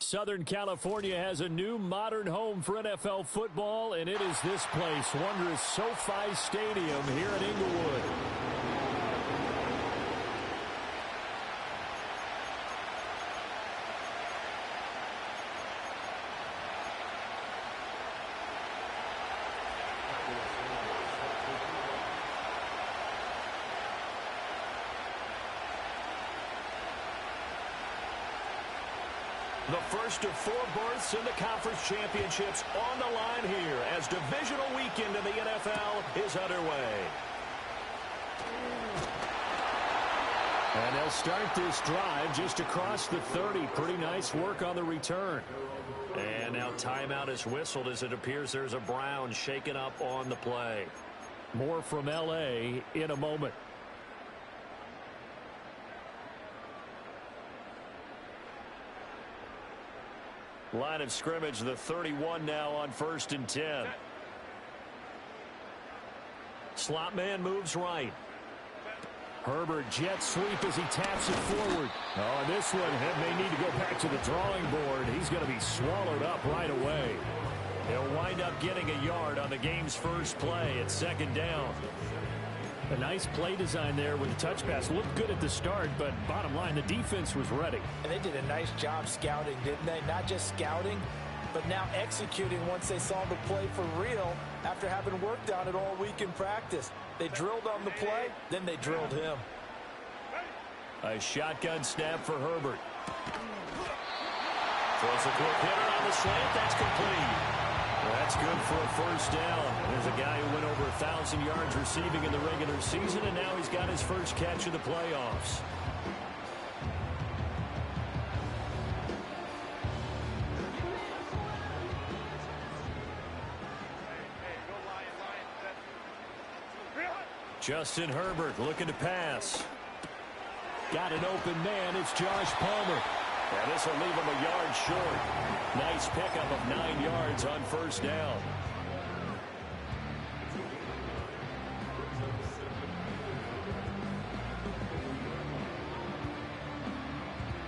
Southern California has a new modern home for NFL football, and it is this place, wondrous SoFi Stadium here in Inglewood. The first of 4 berths in the conference championships on the line here as divisional weekend in the NFL is underway. And they'll start this drive just across the 30. Pretty nice work on the return. And now timeout is whistled as it appears there's a Brown shaken up on the play. More from L.A. in a moment. Line of scrimmage, the 31 now on 1st and 10. Slot man moves right. Herbert jet sweep as he taps it forward. Oh, and this one may need to go back to the drawing board. He's going to be swallowed up right away. He'll wind up getting a yard on the game's first play at 2nd down. A nice play design there with the touch pass. Looked good at the start, but bottom line, the defense was ready. And they did a nice job scouting, didn't they? Not just scouting, but now executing once they saw the play for real after having worked on it all week in practice. They drilled on the play, then they drilled him. A shotgun snap for Herbert. Throws a quick hitter on the slant. That's complete. That's good for a first down. There's a guy who went over 1,000 yards receiving in the regular season, and now he's got his first catch of the playoffs. Justin Herbert looking to pass. Got an open man. It's Josh Palmer. And this will leave him a yard short. Nice pickup of 9 yards on 1st down.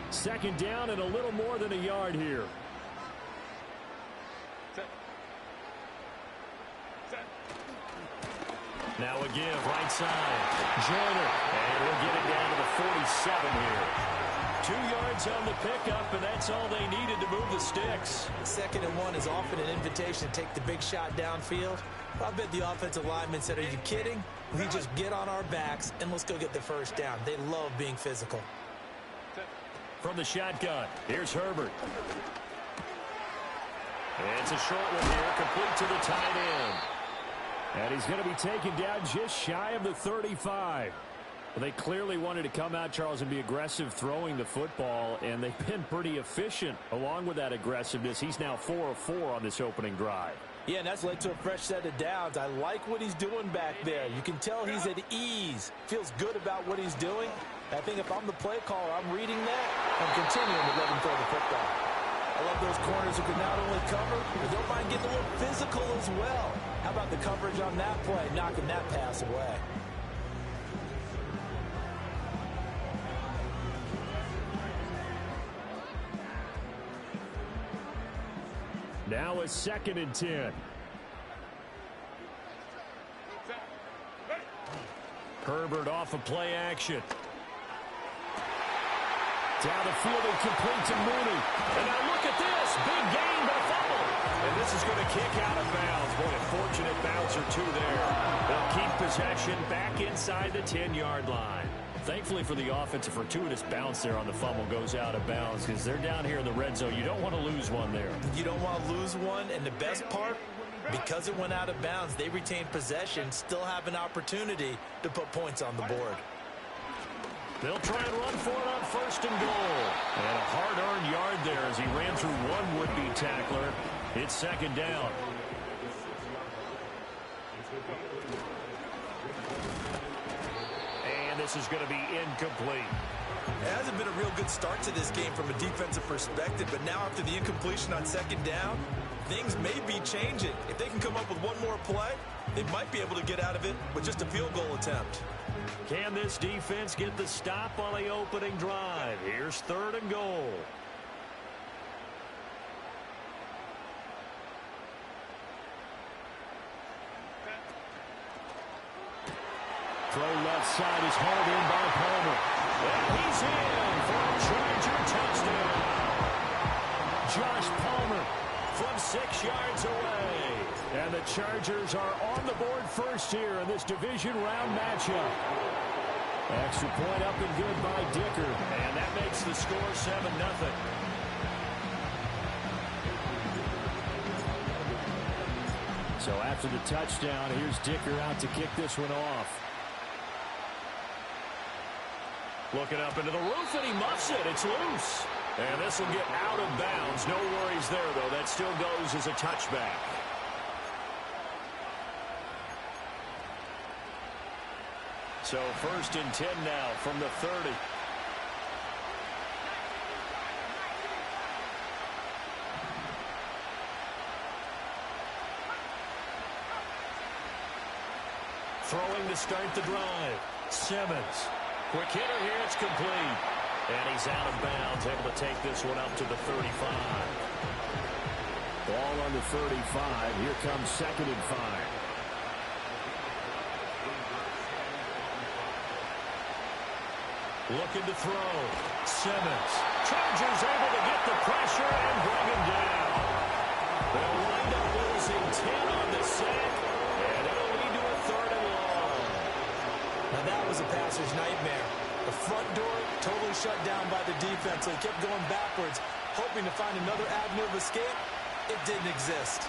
Second down and a little more than a yard here. Now a give, right side. Joyner. And we'll get it down to the 47 here. 2 yards on the pickup, and that's all they needed to move the sticks. 2nd and 1 is often an invitation to take the big shot downfield. I bet the offensive lineman said, are you kidding? We just get on our backs, and let's go get the first down. They love being physical. From the shotgun, here's Herbert. And it's a short one here, complete to the tight end. And he's going to be taken down just shy of the 35. Well, they clearly wanted to come out, Charles, and be aggressive throwing the football, and they've been pretty efficient along with that aggressiveness. He's now 4 of 4 on this opening drive. Yeah, and that's led to a fresh set of downs. I like what he's doing back there. You can tell he's at ease. Feels good about what he's doing. I think if I'm the play caller, I'm reading that and continuing to let him throw the football. I love those corners who can not only cover, but don't mind getting a little physical as well. How about the coverage on that play, knocking that pass away? Now a 2nd and 10. Herbert off of play action. Down the field and complete to Mooney. And now look at this. Big gain, but a fumble. And this is going to kick out of bounds. Boy, a fortunate bounce or two there. They'll keep possession back inside the 10-yard line. Thankfully for the offense, a fortuitous bounce there on the fumble goes out of bounds because they're down here in the red zone. You don't want to lose one there. You don't want to lose one, and the best part, because it went out of bounds, they retained possession, still have an opportunity to put points on the board. They'll try and run for it on 1st and goal. And a hard-earned yard there as he ran through one would-be tackler. It's 2nd down. And this is going to be incomplete. It hasn't been a real good start to this game from a defensive perspective, but now after the incompletion on 2nd down, things may be changing. If they can come up with one more play, they might be able to get out of it with just a field goal attempt. Can this defense get the stop on the opening drive? Here's 3rd and goal. throw left side is hauled in by Palmer. And he's in for a Charger touchdown. Josh Palmer from 6 yards away. And the Chargers are on the board first here in this division round matchup. Extra point up and good by Dicker. And that makes the score 7-0. So after the touchdown, here's Dicker out to kick this one off. Looking up into the roof, and he muffs it. It's loose. And this will get out of bounds. No worries there, though. That still goes as a touchback. So 1st and 10 now from the 30. Throwing to start the drive. Simmons. Quick hitter here. It's complete. And he's out of bounds, able to take this one up to the 35. Ball on the 35. Here comes 2nd and 5. Looking to throw. Simmons. Chargers able to get the pressure and bring him down. They'll wind up losing 10 on the sack, and it'll lead to a 3rd and long. Now that was a passer's nightmare. The front door totally shut down by the defense, so he kept going backwards, hoping to find another avenue of escape. It didn't exist.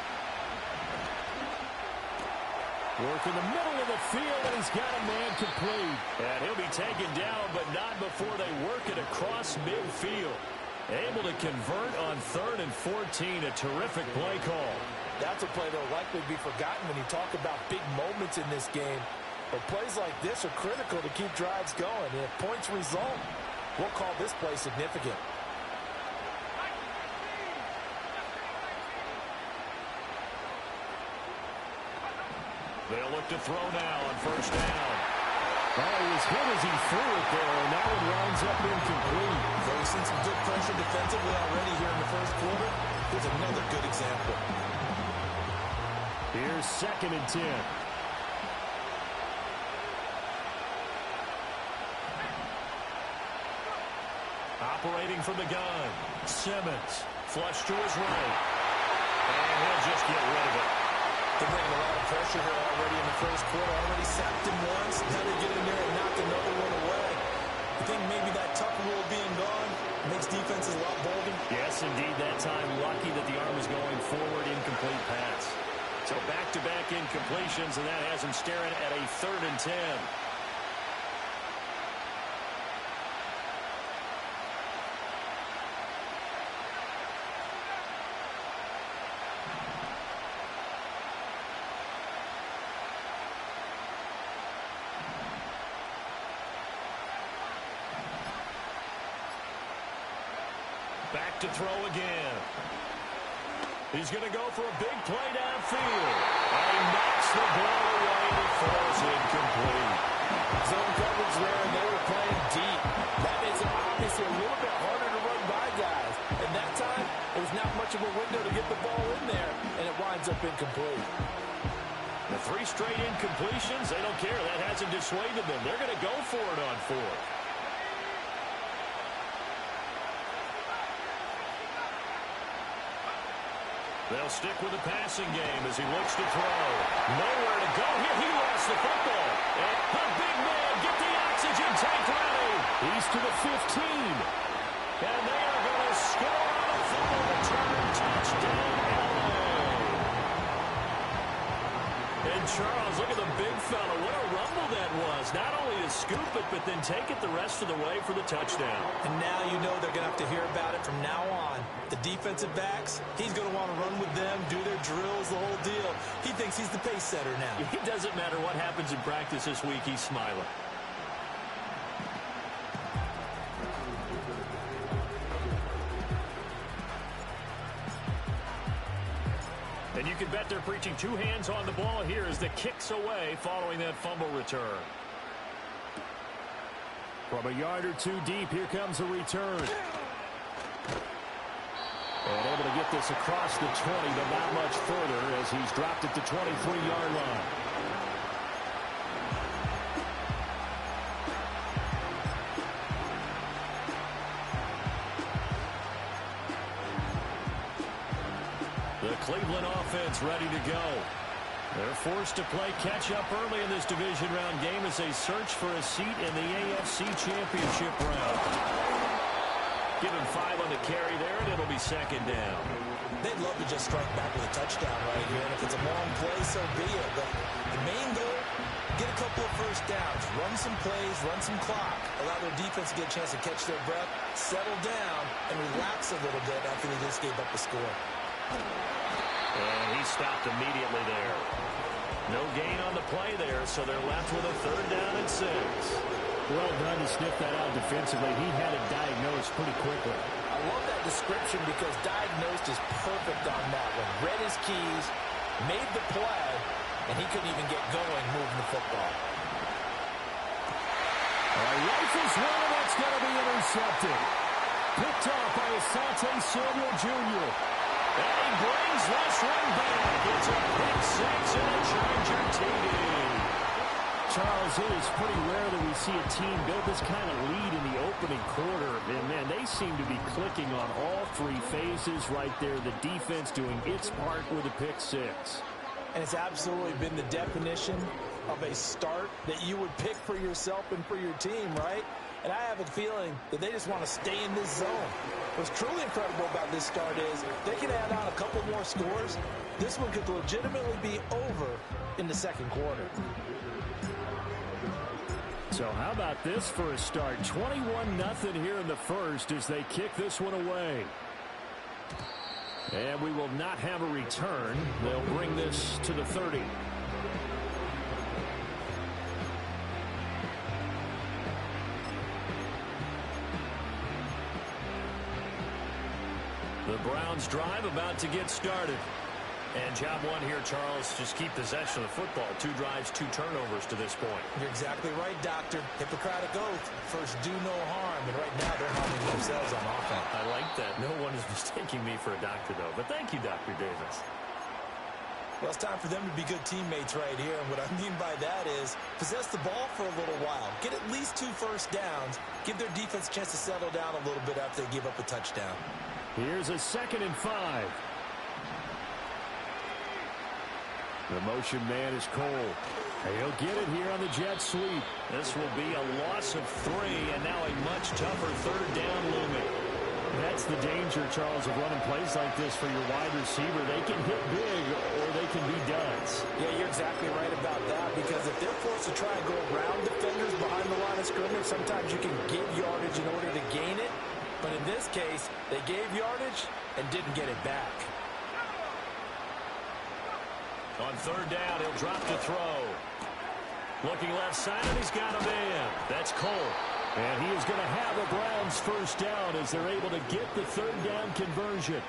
Work in the middle of the field, and he's got a man complete. And he'll be taken down, but not before they work it across midfield. Able to convert on 3rd and 14. A terrific play call. That's a play that will likely be forgotten when you talk about big moments in this game. But plays like this are critical to keep drives going. And if points result, we'll call this play significant. They'll look to throw now on 1st down. Well, he was hit as he threw it there, and that one winds up incomplete. Facing some good pressure defensively already here in the 1st quarter. Here's another good example. Here's 2nd and 10. Operating from the gun. Simmons. Flush to his right. And he'll just get rid of it. They're bringing a lot of pressure here already in the 1st quarter. Already sacked him once. Now they get in there and knock another one away. I think maybe that tuck rule being gone makes defenses a lot bolder. Yes, indeed. That time lucky that the arm was going forward. Incomplete pass. So back-to-back incompletions, and that has him staring at a 3rd and 10. Back to throw again. He's going to go for a big play downfield. And he knocks the ball away and it falls incomplete. Zone coverage there, and they were playing deep. That makes it obviously a little bit harder to run by guys. And that time, it was not much of a window to get the ball in there, and it winds up incomplete. The 3 straight incompletions, they don't care. That hasn't dissuaded them. They're going to go for it on 4th. They'll stick with the passing game as he looks to throw. Nowhere to go here. He lost the football. And the big man, get the oxygen tank ready. He's to the 15. And they are going to score on a fumble return. Touchdown, LA. And Charles, look at the big fella. What a rumble that was. Not only to scoop it, but then take it the rest of the way for the touchdown. And now you know they're going to have to hear about it from now on. The defensive backs, he's going to want to run with them, do their drills, the whole deal. He thinks he's the pace setter now. It doesn't matter what happens in practice this week, he's smiling. And you can bet they're preaching 2 hands on the ball here as the kick's away following that fumble return. From a yard or 2 deep, here comes a return. And able to get this across the 20, but not much further as he's dropped it to 23-yard line. Cleveland offense ready to go. They're forced to play catch-up early in this division round game as they search for a seat in the AFC Championship round. Give him 5 on the carry there, and it'll be second down. They'd love to just strike back with a touchdown right here, and if it's a long play, so be it. But the main goal, get a couple of first downs, run some plays, run some clock, allow their defense to get a chance to catch their breath, settle down, and relax a little bit after they just gave up the score. And he stopped immediately there. No gain on the play there, so they're left with a 3rd down and 6. Well done to sniff that out defensively. He had it diagnosed pretty quickly. I love that description because diagnosed is perfect on that one. Read his keys, made the play, and he couldn't even get going moving the football. Rifles one, and that's going to be intercepted. Picked off by Asante Samuel Jr. And he brings this one back. It's a pick 6 and a Charger TD. Charles, it is pretty rare that we see a team build this kind of lead in the opening quarter. And, man, they seem to be clicking on all 3 phases right there. The defense doing its part with a pick 6. And it's absolutely been the definition of a start that you would pick for yourself and for your team, right? And I have a feeling that they just want to stay in this zone. What's truly incredible about this start is they can add on a couple more scores. This one could legitimately be over in the second quarter. So how about this for a start? 21-0 here in the first as they kick this one away. And we will not have a return. They'll bring this to the 30. The Browns drive about to get started. And job one here, Charles, just keep possession of the football. 2 drives, 2 turnovers to this point. You're exactly right, Doctor. Hippocratic oath. First, do no harm. And right now, they're harming themselves on offense. I like that. No one is mistaking me for a doctor, though. But thank you, Dr. Davis. Well, it's time for them to be good teammates right here. And what I mean by that is possess the ball for a little while. Get at least 2 first downs. Give their defense a chance to settle down a little bit after they give up a touchdown. Here's a 2nd and 5. The motion man is Cole. He'll get it here on the jet sweep. This will be a loss of 3, and now a much tougher 3rd down looming. That's the danger, Charles, of running plays like this for your wide receiver. They can hit big or they can be duds. Yeah, you're exactly right about that because if they're forced to try and go around defenders behind the line of scrimmage, sometimes you can give yardage in order to gain it. But in this case, they gave yardage and didn't get it back. On 3rd down, he'll drop to throw. Looking left side, and he's got a man. That's Cole. And he is going to have a Browns first down as they're able to get the 3rd down conversion.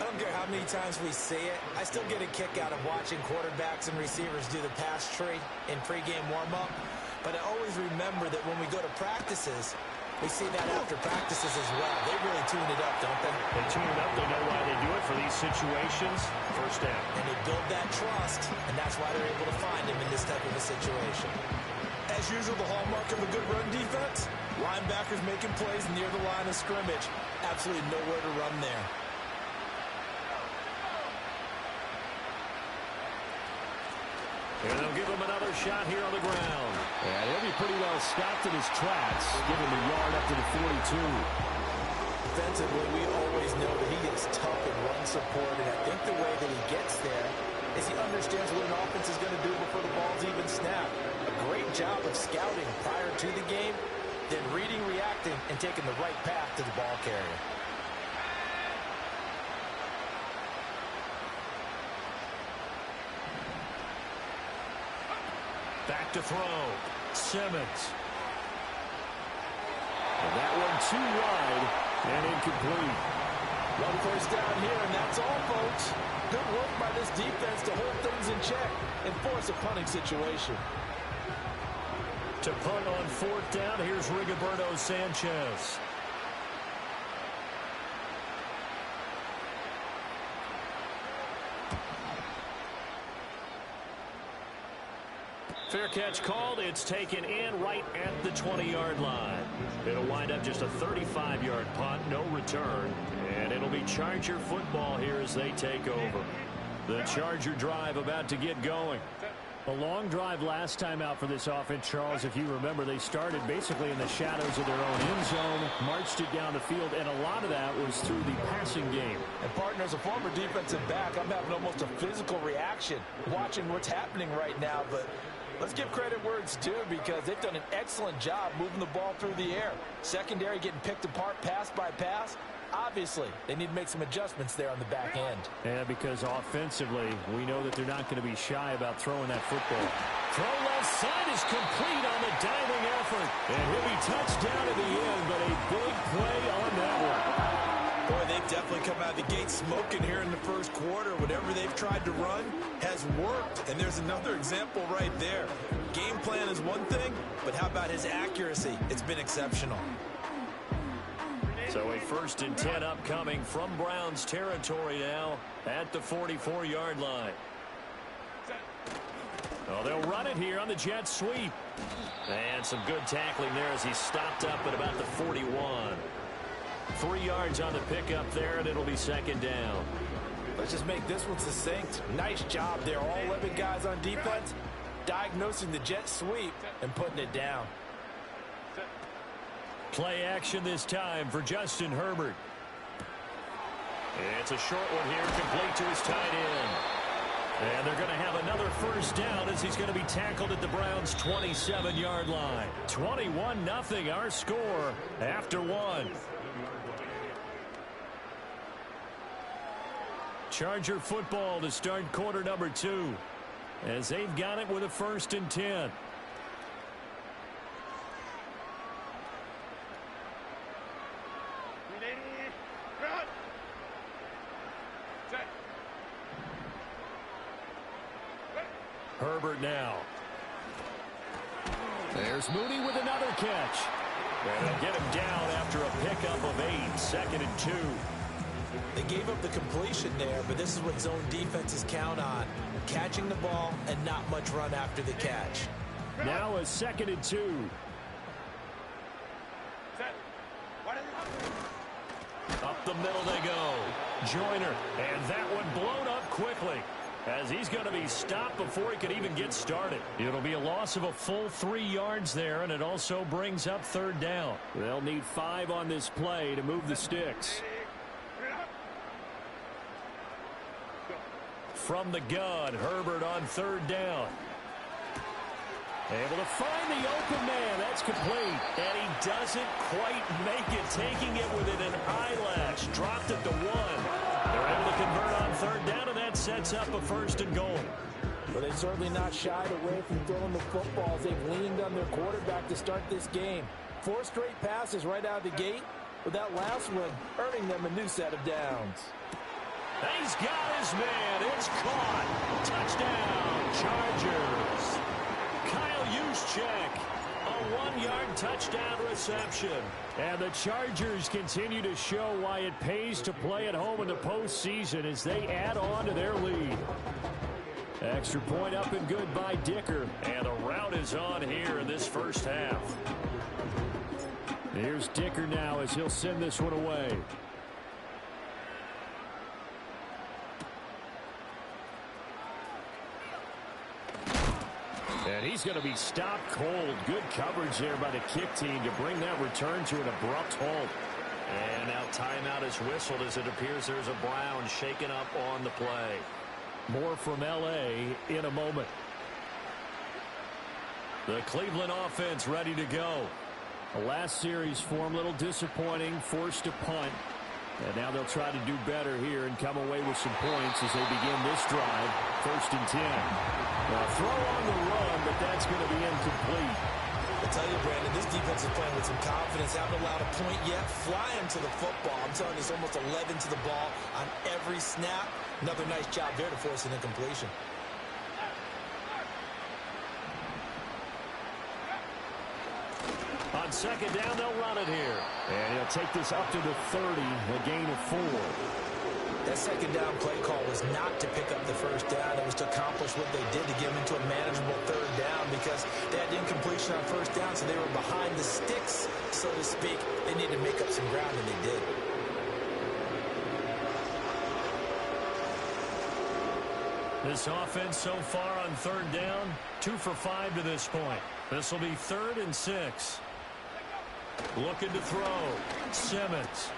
I don't care how many times we see it. I still get a kick out of watching quarterbacks and receivers do the pass tree in pregame warm-up. But I always remember that when we go to practices, we see that after practices as well. They really tune it up, don't they? They tune it up. They know why they do it for these situations. First down. And they build that trust, and that's why they're able to find him in this type of a situation. As usual, the hallmark of a good run defense, linebackers making plays near the line of scrimmage. Absolutely nowhere to run there. And they'll give him another shot here on the ground. And he'll be pretty well stopped in his tracks, giving the yard up to the 42. Defensively, we always know that he is tough in run support, and I think the way that he gets there is he understands what an offense is going to do before the ball's even snapped. A great job of scouting prior to the game, then reading, reacting, and taking the right path to the ball carrier. Back to throw. Simmons. And that one too wide and incomplete. One first down here, and that's all, folks. Good work by this defense to hold things in check and force a punting situation. To punt on 4th down, here's Rigoberto Sanchez. Fair catch called. It's taken in right at the 20-yard line. It'll wind up just a 35-yard punt, no return. And it'll be Charger football here as they take over. The Charger drive about to get going. A long drive last time out for this offense, Charles. If you remember, they started basically in the shadows of their own end zone, marched it down the field, and a lot of that was through the passing game. And, partner, as a former defensive back, I'm having almost a physical reaction watching what's happening right now. But let's give credit where it's due, because they've done an excellent job moving the ball through the air. Secondary getting picked apart pass by pass. Obviously, they need to make some adjustments there on the back end. Yeah, because offensively, we know that they're not going to be shy about throwing that football. Throw left side is complete on the diving effort. And he'll be touched down at the end, but a big play on that one. Boy, they've definitely come out of the gate smoking here in the first quarter. Whatever they've tried to run has worked. And there's another example right there. Game plan is one thing, but how about his accuracy? It's been exceptional. So a 1st and 10 upcoming from Browns territory now at the 44-yard line. Oh, they'll run it here on the jet sweep. And some good tackling there as he stopped up at about the 41. 3 yards on the pickup there, and it'll be 2nd down. Let's just make this one succinct. Nice job there. All 11 guys on defense diagnosing the jet sweep and putting it down. Play action this time for Justin Herbert. It's a short one here, complete to his tight end. And they're going to have another 1st down as he's going to be tackled at the Browns' 27-yard line. 21-0 our score after 1. Charger football to start quarter number 2 as they've got it with a 1st and 10. Herbert now. There's Mooney with another catch. And they'll get him down after a pickup of 8, 2nd and 2. They gave up the completion there, but this is what zone defenses count on. Catching the ball and not much run after the catch. Now a 2nd and 2. Up the middle they go. Joyner. And that one blown up quickly, as he's going to be stopped before he could even get started. It'll be a loss of a full 3 yards there, and it also brings up 3rd down. They'll need 5 on this play to move the sticks. From the gun, Herbert on 3rd down. Able to find the open man. That's complete. And he doesn't quite make it, taking it within an eyelash. Dropped at the 1. They're able to convert on 3rd down, and that sets up a 1st and goal. But they've certainly not shied away from throwing the footballs. They've leaned on their quarterback to start this game. 4 straight passes right out of the gate, with that last one earning them a new set of downs. He's got his man. It's caught. Touchdown, Chargers. Kyle Juszczyk, a 1-yard touchdown reception. And the Chargers continue to show why it pays to play at home in the postseason as they add on to their lead. Extra point up and good by Dicker. And the route is on here in this first half. Here's Dicker now as he'll send this one away. And he's going to be stopped cold. Good coverage there by the kick team to bring that return to an abrupt halt. And now timeout is whistled as it appears there's a Brown shaken up on the play. More from L.A. in a moment. The Cleveland offense ready to go. The last series form a little disappointing, forced to punt. And now they'll try to do better here and come away with some points as they begin this drive. 1st and 10. Now throw on the run, but that's going to be incomplete. I tell you, Brandon, this defense is playing with some confidence. Haven't allowed a point yet. Fly him to the football. I'm telling you, it's almost 11 to the ball on every snap. Another nice job there to force an incompletion. On 2nd down, they'll run it here. And he'll take this up to the 30, a gain of 4. That second down play call was not to pick up the first down. It was to accomplish what they did, to get them into a manageable third down, because they had incompletion on first down, so they were behind the sticks, so to speak. They needed to make up some ground, and they did. This offense so far on third down, 2 for 5 to this point. This will be 3rd and 6. Looking to throw. Simmons.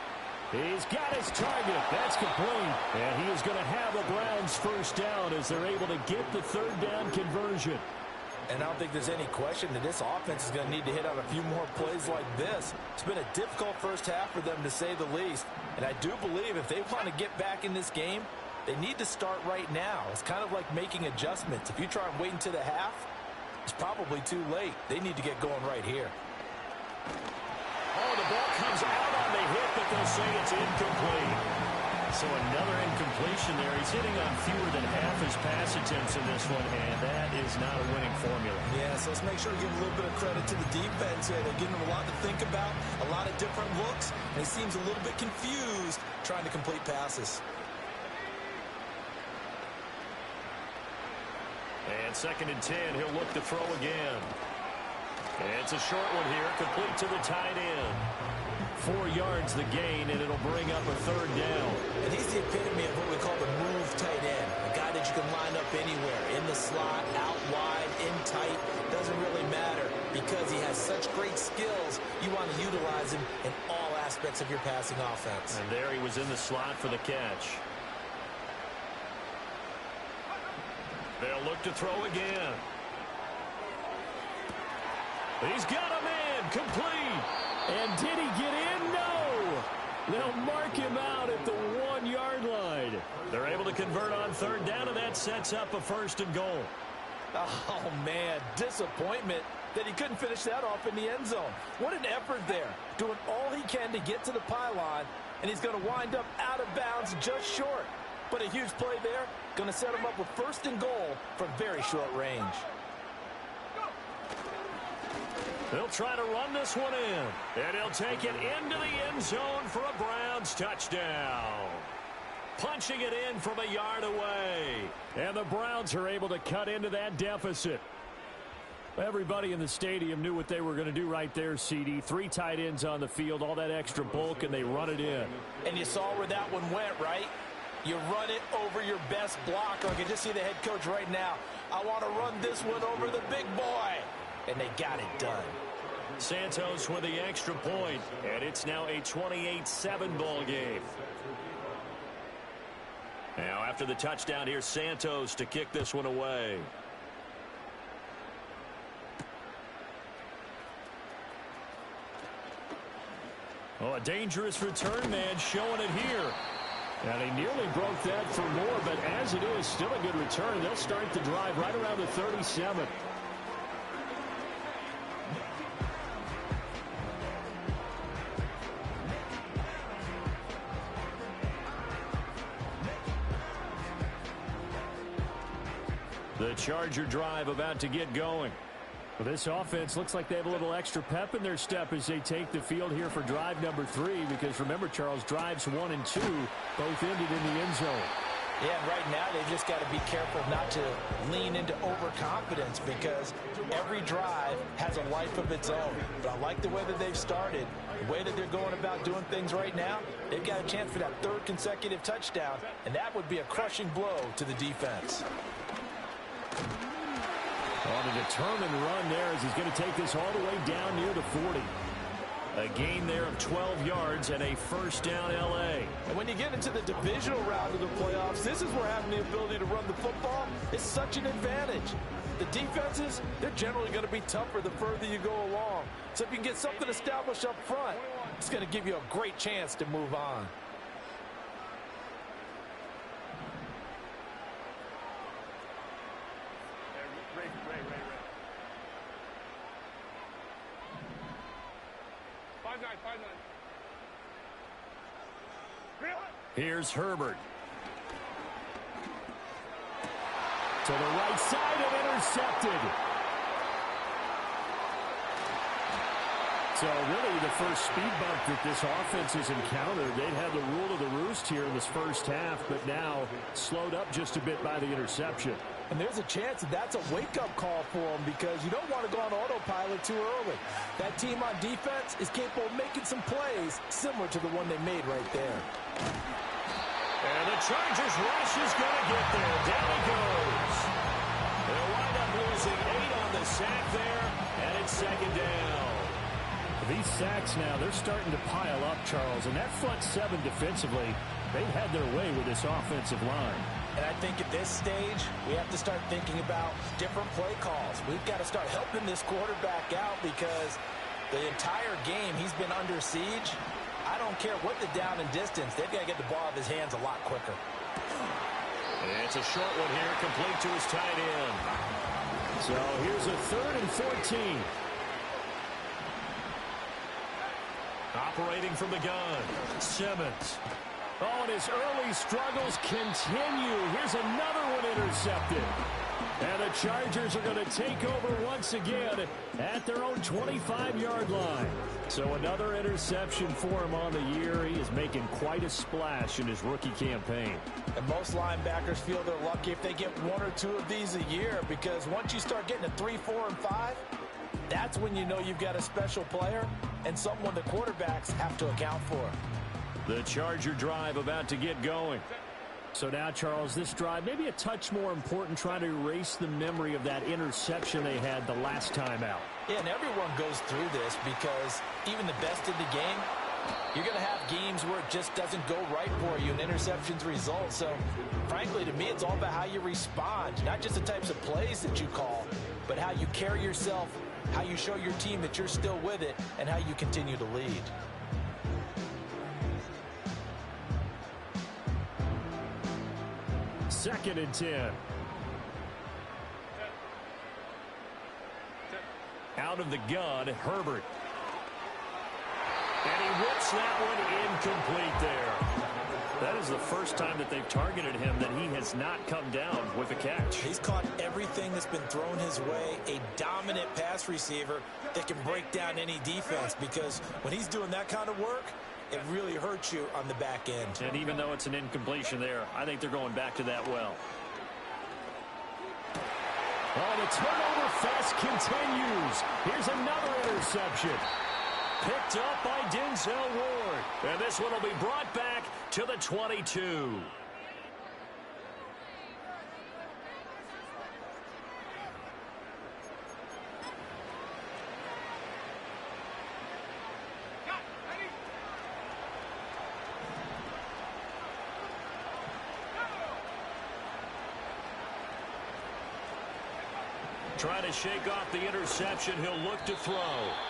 He's got his target. That's complete. And he is going to have the Browns first down as they're able to get the third down conversion. And I don't think there's any question that this offense is going to need to hit on a few more plays like this. It's been a difficult first half for them, to say the least. And I do believe if they want to get back in this game, they need to start right now. It's kind of like making adjustments. If you try and wait until the half, it's probably too late. They need to get going right here. Oh, the ball comes out on the hit, but they'll say it's incomplete. So another incompletion there. He's hitting on fewer than half his pass attempts in this one, and that is not a winning formula. Yeah, so let's make sure to give a little bit of credit to the defense here. They're giving him a lot to think about, a lot of different looks, and he seems a little bit confused trying to complete passes. And 2nd and 10, he'll look to throw again. And it's a short one here, complete to the tight end. 4 yards the gain, and it'll bring up a third down. And he's the epitome of what we call the move tight end. A guy that you can line up anywhere, in the slot, out wide, in tight. Doesn't really matter because he has such great skills. You want to utilize him in all aspects of your passing offense. And there he was in the slot for the catch. They'll look to throw again. He's got him in, complete. And did he get in? No. They'll mark him out at the 1-yard line. They're able to convert on third down, and that sets up a 1st and goal. Oh, man, disappointment that he couldn't finish that off in the end zone. What an effort there, doing all he can to get to the pylon, and he's going to wind up out of bounds just short. But a huge play there, going to set him up with 1st and goal from very short range. They'll try to run this one in, and he'll take it into the end zone for a Browns touchdown. Punching it in from a yard away. And the Browns are able to cut into that deficit. Everybody in the stadium knew what they were going to do right there, CD. 3 tight ends on the field, all that extra bulk, and they run it in. And you saw where that one went, right? You run it over your best blocker. I can just see the head coach right now. I want to run this one over the big boy. And they got it done. Santos with the extra point, and it's now a 28-7 ball game. Now after the touchdown, here's Santos to kick this one away. Oh, a dangerous return man showing it here. And he nearly broke that for more, but as it is, still a good return. They'll start the drive right around the 37. The Charger drive about to get going. Well, this offense looks like they have a little extra pep in their step as they take the field here for drive number 3, because remember, Charles, drives 1 and 2 both ended in the end zone. Yeah, and right now they've just got to be careful not to lean into overconfidence, because every drive has a life of its own. But I like the way that they've started, the way that they're going about doing things right now. They've got a chance for that 3rd consecutive touchdown, and that would be a crushing blow to the defense. On a determined run there as he's going to take this all the way down near the 40. A gain there of 12 yards and a 1st down L.A. And when you get into the divisional round of the playoffs, this is where having the ability to run the football is such an advantage. The defenses, they're generally going to be tougher the further you go along. So if you can get something established up front, it's going to give you a great chance to move on. Here's Herbert. To the right side and intercepted. So really the first speed bump that this offense has encountered, they'd had the rule of the roost here in this first half, but now slowed up just a bit by the interception. And there's a chance that that's a wake-up call for them because you don't want to go on autopilot too early. That team on defense is capable of making some plays similar to the one they made right there. And the Chargers rush is going to get there. Down he goes. They'll wind up losing 8 on the sack there, and it's second down. These sacks now, they're starting to pile up, Charles, and that front seven defensively, they've had their way with this offensive line. And I think at this stage, we have to start thinking about different play calls. We've got to start helping this quarterback out because the entire game he's been under siege. I don't care what the down and distance, they've got to get the ball out of his hands a lot quicker. And it's a short one here, complete to his tight end. So here's a 3rd and 14. Operating from the gun, Simmons. Oh, and his early struggles continue. Here's another one intercepted. And the Chargers are going to take over once again at their own 25-yard line. So another interception for him on the year. He is making quite a splash in his rookie campaign. And most linebackers feel they're lucky if they get 1 or 2 of these a year because once you start getting to 3, 4, and 5, that's when you know you've got a special player and someone the quarterbacks have to account for. The Charger drive about to get going. So now, Charles, this drive maybe a touch more important, trying to erase the memory of that interception they had the last time out. Yeah, and everyone goes through this because even the best in the game, you're going to have games where it just doesn't go right for you and interceptions result. So, frankly, to me, it's all about how you respond, not just the types of plays that you call, but how you carry yourself, how you show your team that you're still with it, and how you continue to lead. Second and 10. Out of the gun, Herbert. And he whips that one incomplete there. That is the first time that they've targeted him that he has not come down with a catch. He's caught everything that's been thrown his way, a dominant pass receiver that can break down any defense because when he's doing that kind of work, it really hurts you on the back end. And even though it's an incompletion there, I think they're going back to that well. Oh, the turnover fest continues. Here's another interception. Picked up by Denzel Ward. And this one will be brought back to the 22. Trying to shake off the interception. He'll look to throw.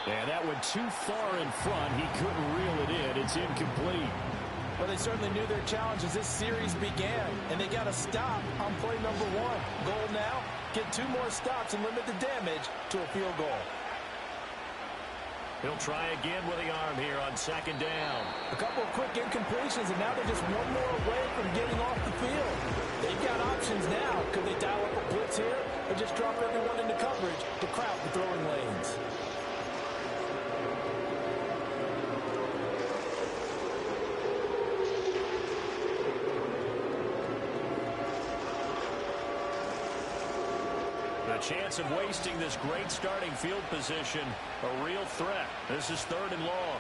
And that went too far in front. He couldn't reel it in. It's incomplete. Well, they certainly knew their challenge as this series began, and they got to stop on play number 1. Goal now, get 2 more stops and limit the damage to a field goal. He'll try again with the arm here on second down. A couple of quick incompletions, and now they're just 1 more away from getting off the field. They've got options now. Could they dial up a blitz here or just drop everyone into coverage to crowd the throwing lanes? The chance of wasting this great starting field position, a real threat. This is 3rd and long.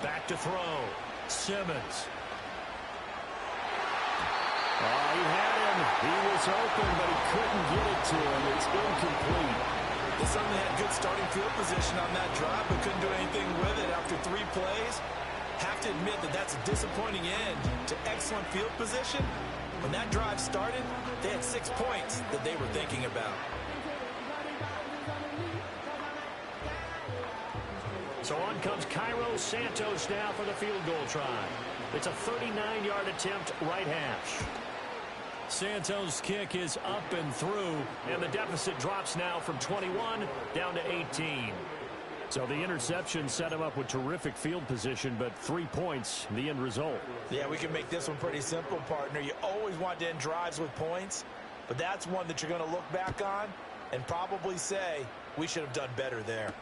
Back to throw. Simmons. Oh, he had him. He was open, but he couldn't get it to him. It's incomplete. They certainly had good starting field position on that drive, but couldn't do anything with it after 3 plays. Have to admit that that's a disappointing end to excellent field position. When that drive started, they had 6 points that they were thinking about. So on comes Cairo Santos now for the field goal try. It's a 39-yard attempt, right hash. Santos' kick is up and through, and the deficit drops now from 21 down to 18. So the interception set him up with terrific field position, but 3 points, the end result. Yeah, we can make this one pretty simple, partner. You always want to end drives with points. But that's one that you're going to look back on and probably say, we should have done better there.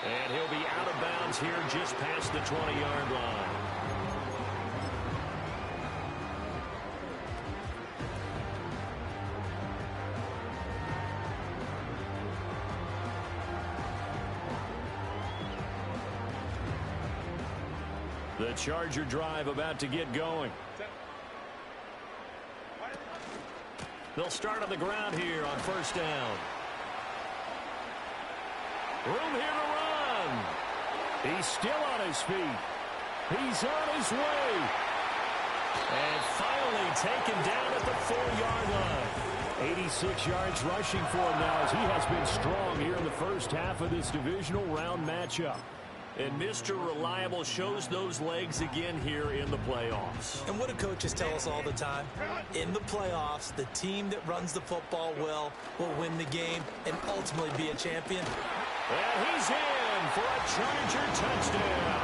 And he'll be out of bounds here just past the 20-yard line. The Charger drive about to get going. They'll start on the ground here on first down. Room here to run. He's still on his feet. He's on his way. And finally taken down at the 4-yard line. 86 yards rushing for him now as he has been strong here in the first half of this divisional round matchup. And Mr. Reliable shows those legs again here in the playoffs. And what do coaches tell us all the time? In the playoffs, the team that runs the football well will win the game and ultimately be a champion. And he's in for a Charger touchdown.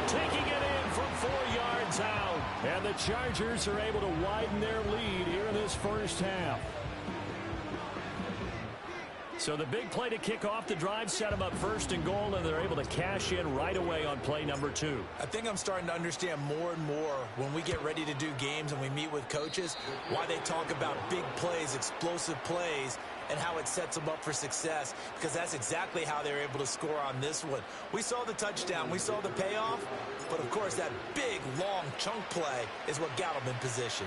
Taking it in from 4 yards out. And the Chargers are able to widen their lead here in this first half. So the big play to kick off the drive set them up first and goal, and they're able to cash in right away on play number 2. I think I'm starting to understand more and more when we get ready to do games and we meet with coaches why they talk about big plays, explosive plays, and how it sets them up for success, because that's exactly how they're able to score on this one. We saw the touchdown, we saw the payoff, but of course that big, long chunk play is what got them in position.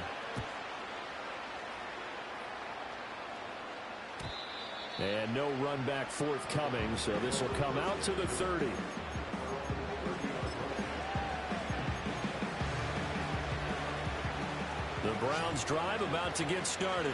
And no run back forthcoming, so this will come out to the 30. The Browns drive about to get started.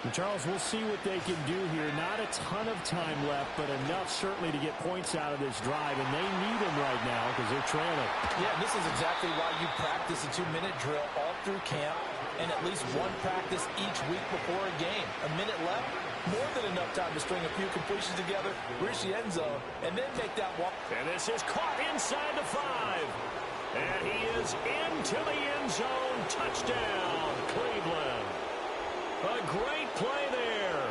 And Charles, we'll see what they can do here. Not a ton of time left, but enough certainly to get points out of this drive, and they need them right now because they're trailing. Yeah, this is exactly why you practice a 2-minute drill all through camp and at least one practice each week before a game. A minute left, more than enough time to string a few completions together, reach the end zone, and then make that walk. And this is caught inside the 5. And he is into the end zone. Touchdown, Cleveland. A great play there.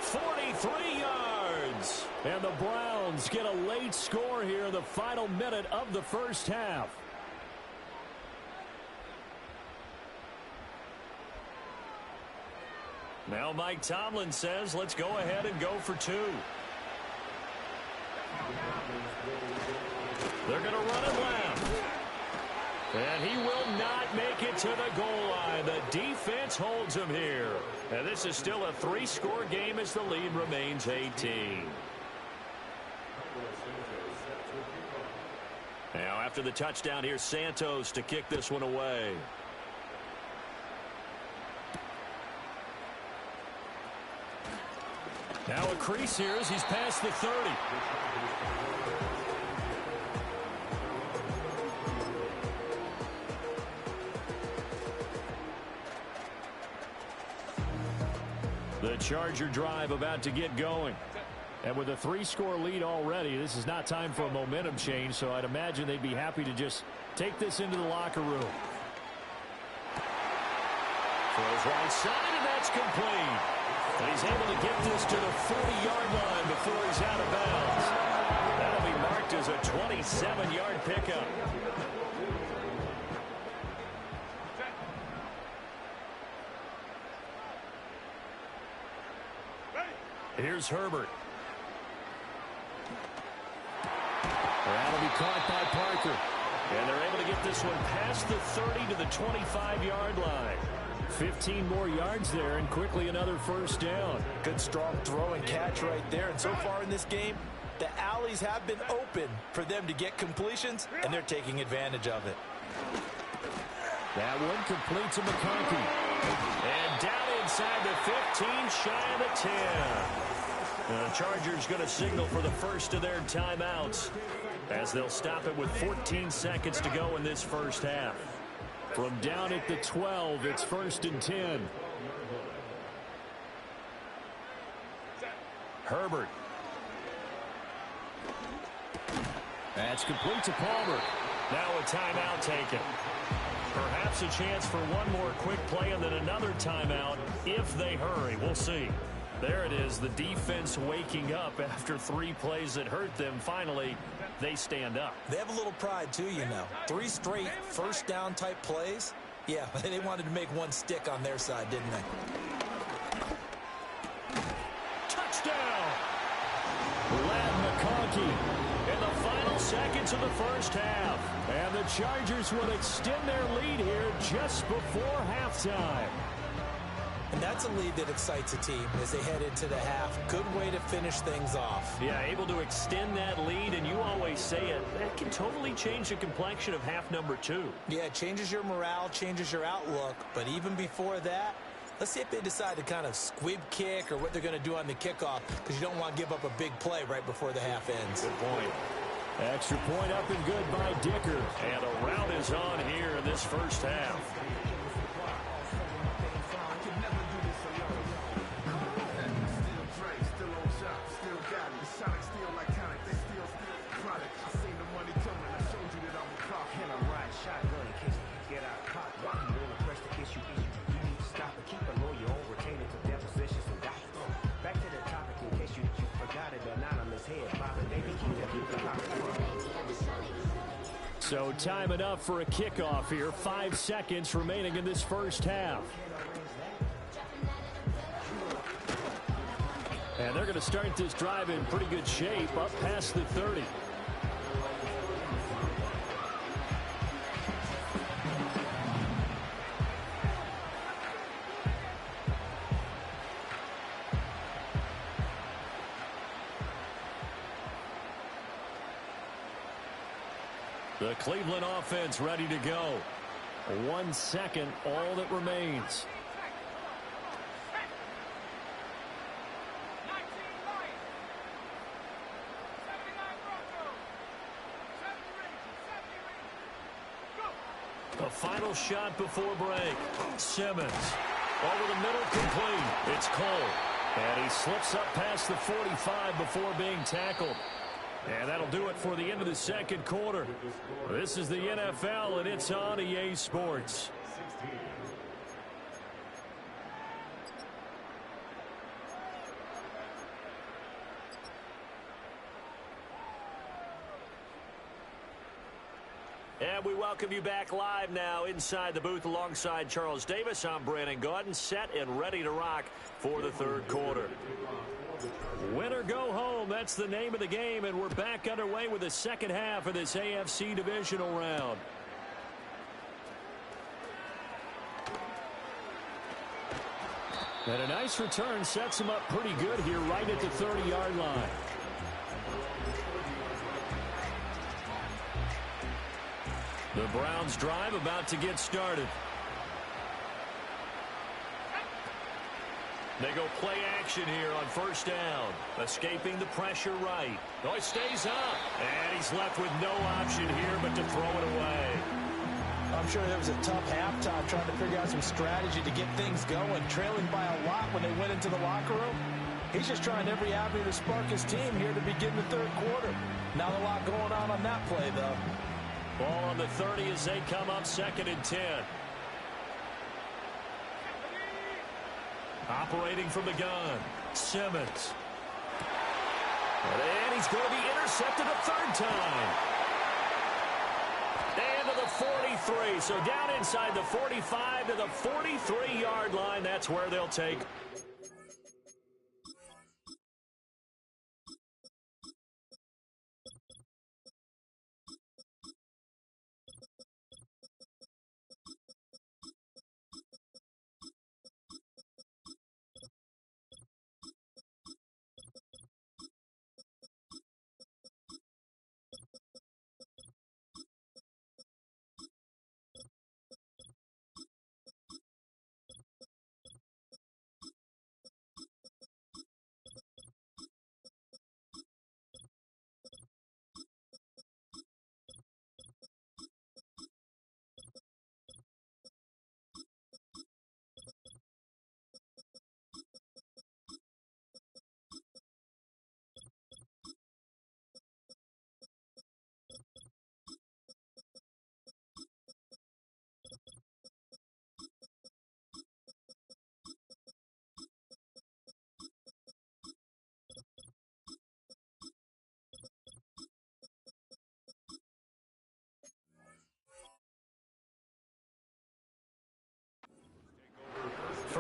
43 yards. And the Browns get a late score here in the final minute of the first half. Now Mike Tomlin says, let's go ahead and go for 2. They're going to run it left. And he will not make it to the goal line. The defense holds him here. And this is still a 3-score game as the lead remains 18. Now after the touchdown, here's Santos to kick this one away. Now a crease here as he's past the 30. The Charger drive about to get going. And with a 3-score lead already, this is not time for a momentum change, so I'd imagine they'd be happy to just take this into the locker room. Throws right side, and that's complete. And he's able to get this to the 40-yard line before he's out of bounds. That'll be marked as a 27-yard pickup. Here's Herbert. That'll be caught by Parker. And they're able to get this one past the 30 to the 25-yard line. 15 more yards there, and quickly another first down. Good strong throw and catch right there. And so far in this game, the alleys have been open for them to get completions, and they're taking advantage of it. That one complete to McConkey. And down inside the 15, shy of the 10. The Chargers going to signal for the first of their timeouts as they'll stop it with 14 seconds to go in this first half. From down at the 12, it's 1st and 10. Herbert. That's complete to Palmer. Now a timeout taken. Perhaps a chance for one more quick play and then another timeout if they hurry. We'll see. There it is, the defense waking up after 3 plays that hurt them. Finally, they stand up. They have a little pride, too, you know. 3 straight first down type plays. Yeah, they wanted to make one stick on their side, didn't they? Touchdown! Ladd McConkey in the final seconds of the first half. And the Chargers will extend their lead here just before halftime. And that's a lead that excites a team as they head into the half. Good way to finish things off. Yeah, able to extend that lead, and you always say it, that can totally change the complexion of half number 2. Yeah, it changes your morale, changes your outlook. But even before that, let's see if they decide to kind of squib kick or what they're going to do on the kickoff, because you don't want to give up a big play right before the half ends. Good point. Extra point up and good by Dicker. And a rout is on here in this first half. So time enough for a kickoff here. 5 seconds remaining in this first half. And they're going to start this drive in pretty good shape up past the 30. The Cleveland offense ready to go. 1 second, all that remains. The final shot before break. Simmons. Over the middle, complete. It's Cole. And he slips up past the 45 before being tackled. And that'll do it for the end of the second quarter. This is the NFL, and it's on EA Sports. And we welcome you back live now inside the booth alongside Charles Davis. I'm Brandon Gaudin, set and ready to rock for the third quarter. Win or go home, that's the name of the game, and we're back underway with the second half of this AFC divisional round. And a nice return sets him up pretty good here right at the 30-yard line. The Browns drive about to get started. They go play action here on first down. Escaping the pressure right. Oh, he stays up. And he's left with no option here but to throw it away. I'm sure there was a tough halftime trying to figure out some strategy to get things going. Trailing by a lot when they went into the locker room. He's just trying every avenue to spark his team here to begin the third quarter. Not a lot going on that play, though. Ball on the 30 as they come up 2nd and 10. Operating from the gun, Simmons. And he's going to be intercepted a third time. And to the 43. So down inside the 45 to the 43-yard line. That's where they'll take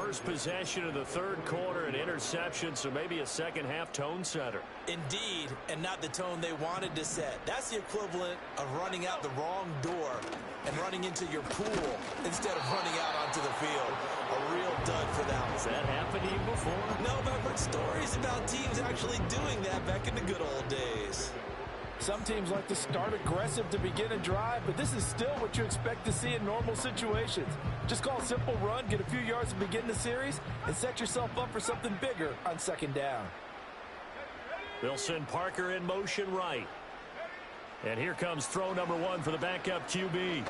first possession of the third quarter, an interception, so maybe a second-half tone setter. Indeed, and not the tone they wanted to set. That's the equivalent of running out the wrong door and running into your pool instead of running out onto the field. A real dud for them. Has that happened to you before? No, but I've heard stories about teams actually doing that back in the good old days. Some teams like to start aggressive to begin a drive, but this is still what you expect to see in normal situations. Just call a simple run, get a few yards to begin the series, and set yourself up for something bigger on second down. They'll send Parker in motion right. And here comes throw number one for the backup QB.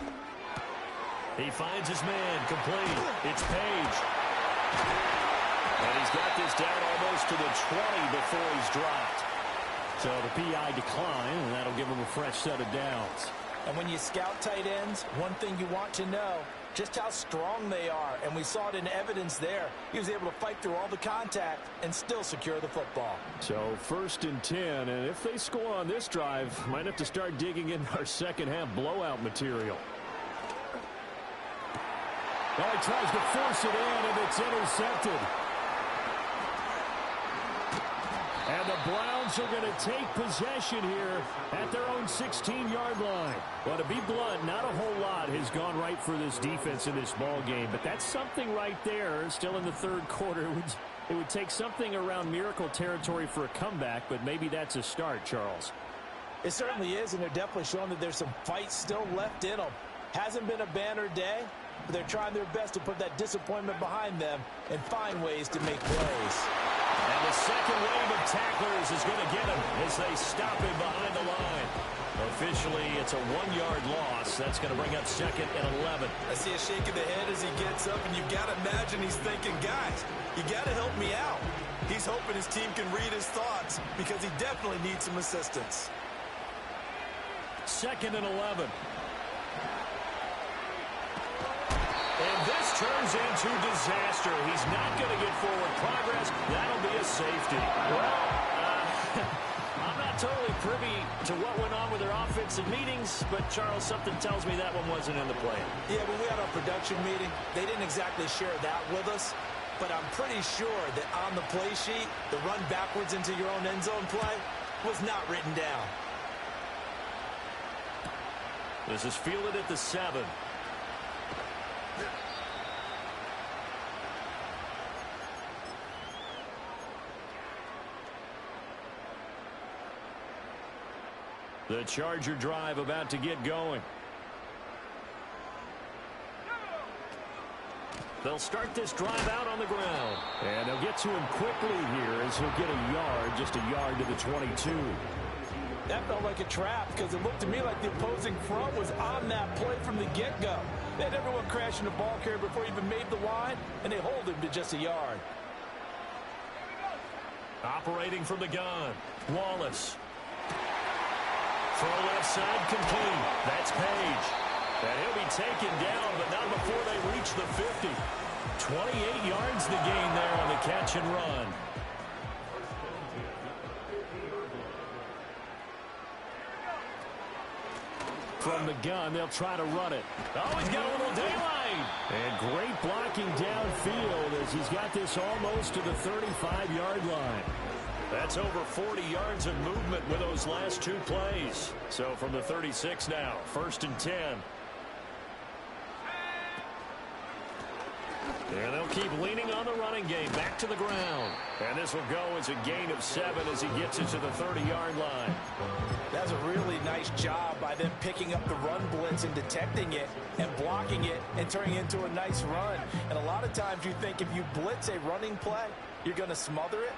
He finds his man, complete. It's Page. And he's got this down almost to the 20 before he's dropped. So the PI decline, and that'll give him a fresh set of downs. And when you scout tight ends, one thing you want to know, just how strong they are. And we saw it in evidence there. He was able to fight through all the contact and still secure the football. So 1st and 10, and if they score on this drive, might have to start digging in our second-half blowout material. Well, he tries to force it in, and it's intercepted. And the Browns are going to take possession here at their own 16-yard line. Well, to be blunt, not a whole lot has gone right for this defense in this ball game, but that's something right there. Still in the third quarter. It would take something around miracle territory for a comeback, but maybe that's a start, Charles. It certainly is, and they're definitely showing that there's some fight still left in them. Hasn't been a banner day, but they're trying their best to put that disappointment behind them and find ways to make plays. And the second wave of tacklers is going to get him as they stop him behind the line. Officially, it's a 1-yard loss. That's going to bring up 2nd and 11. I see a shake of the head as he gets up, and you've got to imagine he's thinking, guys, you got to help me out. He's hoping his team can read his thoughts because he definitely needs some assistance. 2nd and 11. And this turns into disaster. He's not going to get forward progress. That'll be a safety. Well, I'm not totally privy to what went on with their offensive meetings, but, Charles, something tells me that one wasn't in the plan. Yeah, when we had our production meeting, they didn't exactly share that with us, but I'm pretty sure that on the play sheet, the run backwards into your own end zone play was not written down. This is fielded at the 7. The Charger drive about to get going. They'll start this drive out on the ground. And they'll get to him quickly here as he'll get a yard, just a yard to the 22. That felt like a trap because it looked to me like the opposing front was on that play from the get-go. They had everyone crashing the ball carrier before he even made the line, and they hold him to just a yard. Operating from the gun, Wallace. Throw left side complete. That's Page. And he'll be taken down, but not before they reach the 50. 28 yards the gain there on the catch and run. From the gun, they'll try to run it. Oh, he's got a little daylight. And great blocking downfield as he's got this almost to the 35-yard line. That's over 40 yards of movement with those last 2 plays. So from the 36 now, 1st and 10. And they'll keep leaning on the running game back to the ground. And this will go as a gain of 7 as he gets it to the 30-yard line. That's a really nice job by them picking up the run blitz and detecting it and blocking it and turning it into a nice run. And a lot of times you think if you blitz a running play, you're going to smother it.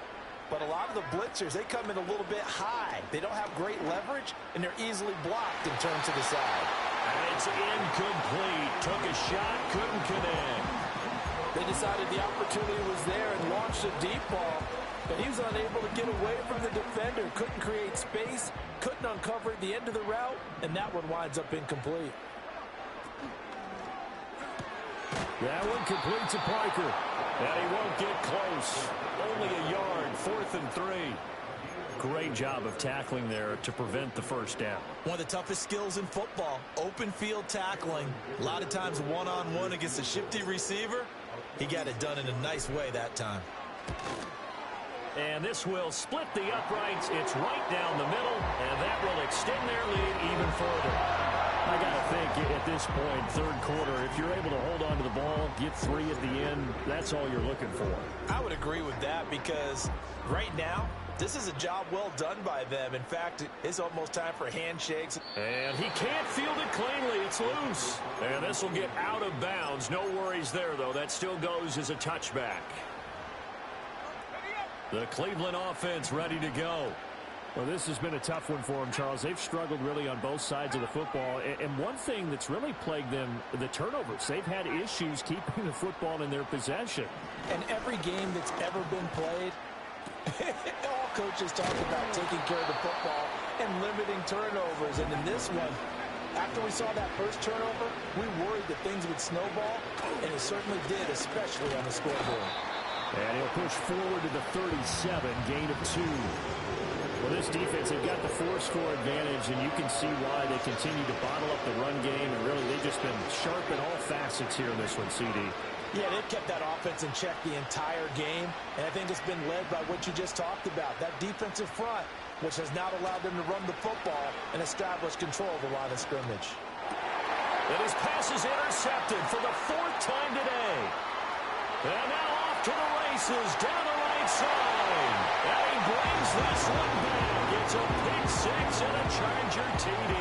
But a lot of the blitzers, they come in a little bit high. They don't have great leverage, and they're easily blocked and turned to the side. And it's incomplete. Took a shot, couldn't connect. They decided the opportunity was there and launched a deep ball, but he was unable to get away from the defender. Couldn't create space, couldn't uncover the end of the route, and that one winds up incomplete. That one completes to Parker. And he won't get close. Only a yard, 4th and 3. Great job of tackling there to prevent the first down. One of the toughest skills in football, open field tackling. A lot of times one-on-one against a shifty receiver. He got it done in a nice way that time. And this will split the uprights. It's right down the middle, and that will extend their lead even further. I got to think at this point, third quarter, if you're able to hold on to the ball, get 3 at the end, that's all you're looking for. I would agree with that because right now, this is a job well done by them. In fact, it's almost time for handshakes. And he can't field it cleanly. It's loose. And this will get out of bounds. No worries there, though. That still goes as a touchback. The Cleveland offense ready to go. Well, this has been a tough one for them, Charles. They've struggled really on both sides of the football. And one thing that's really plagued them, the turnovers. They've had issues keeping the football in their possession. And every game that's ever been played, all coaches talk about taking care of the football and limiting turnovers. And in this one, after we saw that first turnover, we worried that things would snowball, and it certainly did, especially on the scoreboard. And he'll push forward to the 37, gain of 2. Well, this defense, they've got the 4-score advantage, and you can see why they continue to bottle up the run game, and really they've just been sharp in all facets here in this one, CD. Yeah, they've kept that offense in check the entire game, and I think it's been led by what you just talked about, that defensive front, which has now allowed them to run the football and establish control of the line of scrimmage. And his pass is intercepted for the 4th time today. And now off to the races down the right side. And he brings this one back. It's a pick 6 and a Charger TD.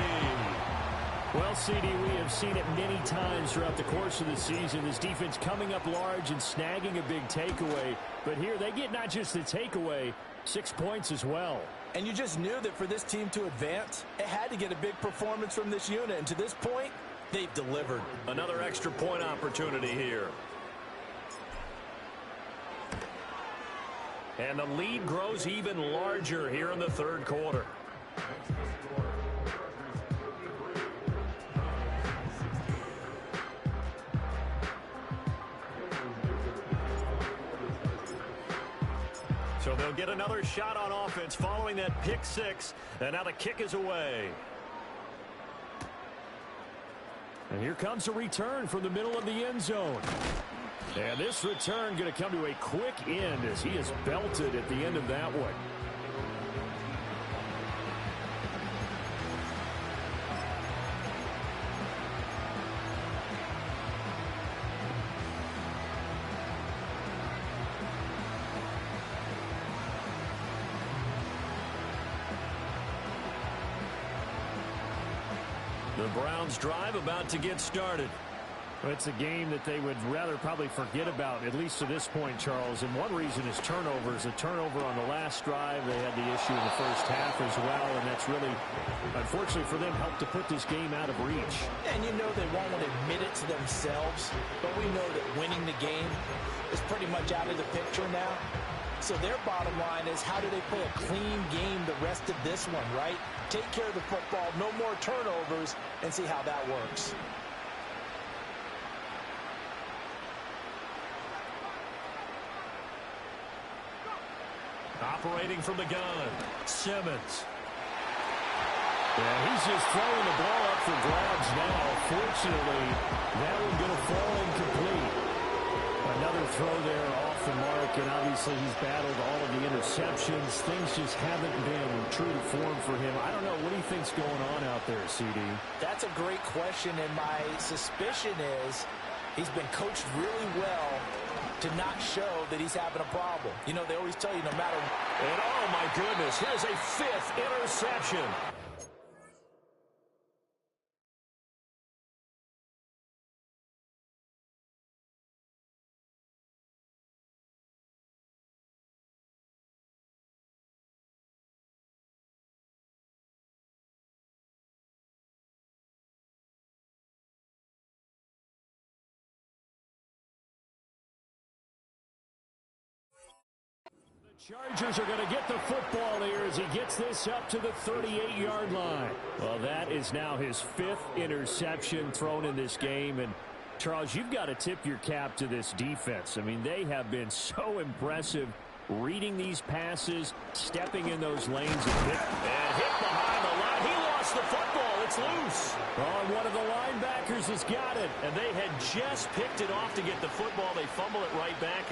Well, CD, we have seen it many times throughout the course of the season. This defense coming up large and snagging a big takeaway. But here they get not just the takeaway, 6 points as well. And you just knew that for this team to advance, it had to get a big performance from this unit. And to this point, they've delivered. Another extra point opportunity here. And the lead grows even larger here in the third quarter. So they'll get another shot on offense following that pick 6. And now the kick is away. And here comes a return from the middle of the end zone. And this return going to come to a quick end as he is belted at the end of that one. The Browns drive about to get started. Well, it's a game that they would rather probably forget about, at least to this point, Charles. And one reason is turnovers. A turnover on the last drive. They had the issue in the first half as well, and that's really, unfortunately for them, helped to put this game out of reach. And you know they won't want to admit it to themselves, but we know that winning the game is pretty much out of the picture now. So their bottom line is, how do they play a clean game the rest of this one, right? Take care of the football, no more turnovers, and see how that works. Operating from the gun, Simmons. Yeah, he's just throwing the ball up for grabs now. Fortunately, that one going to fall incomplete. Another throw there off the mark, and obviously he's battled all of the interceptions. Things just haven't been true to form for him. I don't know. What do you think's going on out there, CD? That's a great question, and my suspicion is he's been coached really well to not show that he's having a problem. You know, they always tell you no matter. And oh my goodness, here's a 5th interception. Chargers are going to get the football here as he gets this up to the 38-yard line. Well, that is now his 5th interception thrown in this game. And, Charles, you've got to tip your cap to this defense. I mean, they have been so impressive reading these passes, stepping in those lanes. And hit behind the line. He lost the football. It's loose. Oh, one of the linebackers has got it. And they had just picked it off to get the football. They fumble it right back.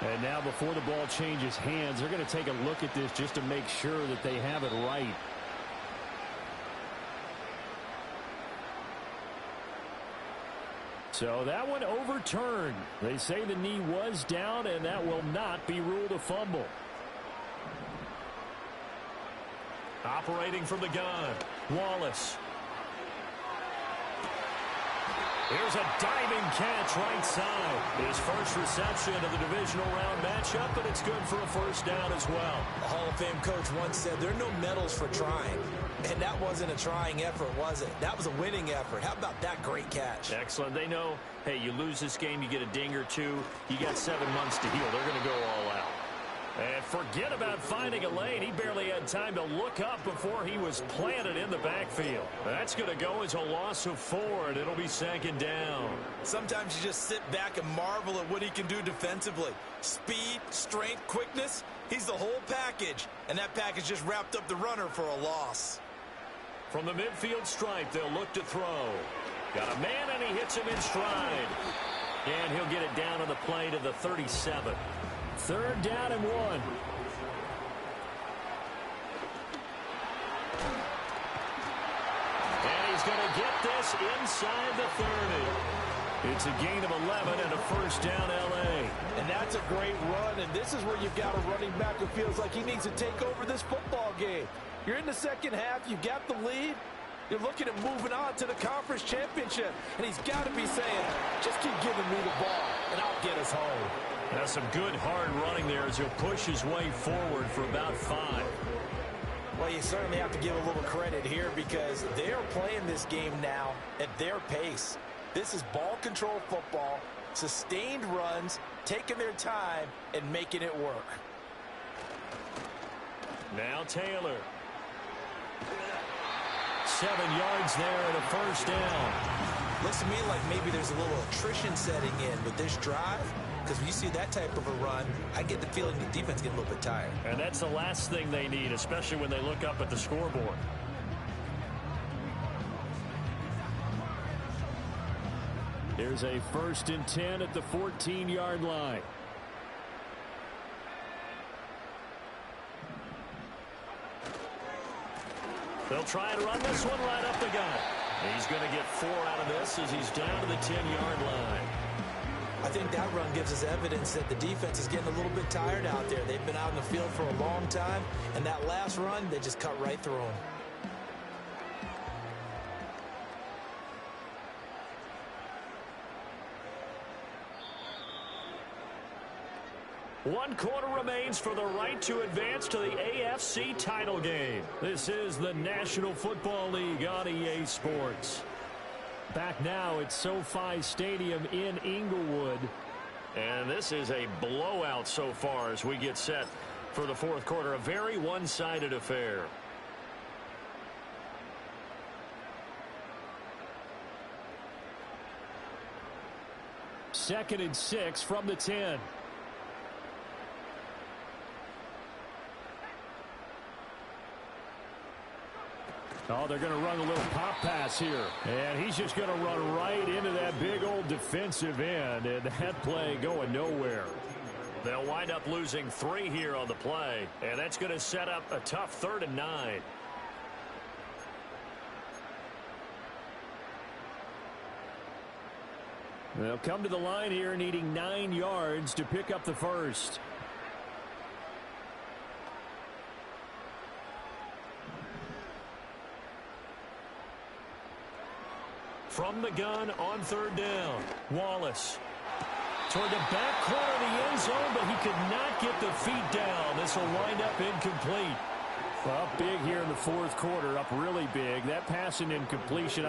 And now before the ball changes hands, they're going to take a look at this just to make sure that they have it right. So that one overturned. They say the knee was down, and that will not be ruled a fumble. Operating from the gun, Wallace. Here's a diving catch right side. His first reception of the divisional round matchup, but it's good for a first down as well. A Hall of Fame coach once said there are no medals for trying. And that wasn't a trying effort, was it? That was a winning effort. How about that great catch? Excellent. They know, hey, you lose this game, you get a ding or two. You got 7 months to heal. They're going to go all out. And forget about finding a lane. He barely had time to look up before he was planted in the backfield. That's going to go as a loss of 4, and it'll be second down. Sometimes you just sit back and marvel at what he can do defensively. Speed, strength, quickness. He's the whole package. And that package just wrapped up the runner for a loss. From the midfield stripe, they'll look to throw. Got a man, and he hits him in stride. And he'll get it down on the play to the 37. Third down and 1. And he's going to get this inside the 30. It's a gain of 11 and a first down, L.A. And that's a great run, and this is where you've got a running back who feels like he needs to take over this football game. You're in the second half, you've got the lead. You're looking at moving on to the conference championship, and he's got to be saying, just keep giving me the ball, and I'll get us home. That's some good hard running there as he'll push his way forward for about 5. Well, you certainly have to give a little credit here because they're playing this game now at their pace. This is ball control football, sustained runs, taking their time, and making it work. Now Taylor. 7 yards there and a first down. Looks to me like maybe there's a little attrition setting in with this drive. Because when you see that type of a run, I get the feeling the defense gets a little bit tired. And that's the last thing they need, especially when they look up at the scoreboard. Here's a 1st and 10 at the 14-yard line. They'll try and run this one right up the gut. He's going to get 4 out of this as he's down to the 10-yard line. I think that run gives us evidence that the defense is getting a little bit tired out there. They've been out in the field for a long time, and that last run, they just cut right through them. One quarter remains for the right to advance to the AFC title game. This is the National Football League on EA Sports. Back now at SoFi Stadium in Inglewood. And this is a blowout so far as we get set for the fourth quarter. A very one-sided affair. Second and 6 from the 10. Oh, they're going to run a little pop pass here. And he's just going to run right into that big old defensive end. And that play going nowhere. They'll wind up losing 3 here on the play. And that's going to set up a tough 3rd and 9. They'll come to the line here needing 9 yards to pick up the first. From the gun on 3rd down, Wallace. Toward the back corner of the end zone, but he could not get the feet down. This will wind up incomplete. Well, up big here in the fourth quarter, up really big. That pass and incompletion,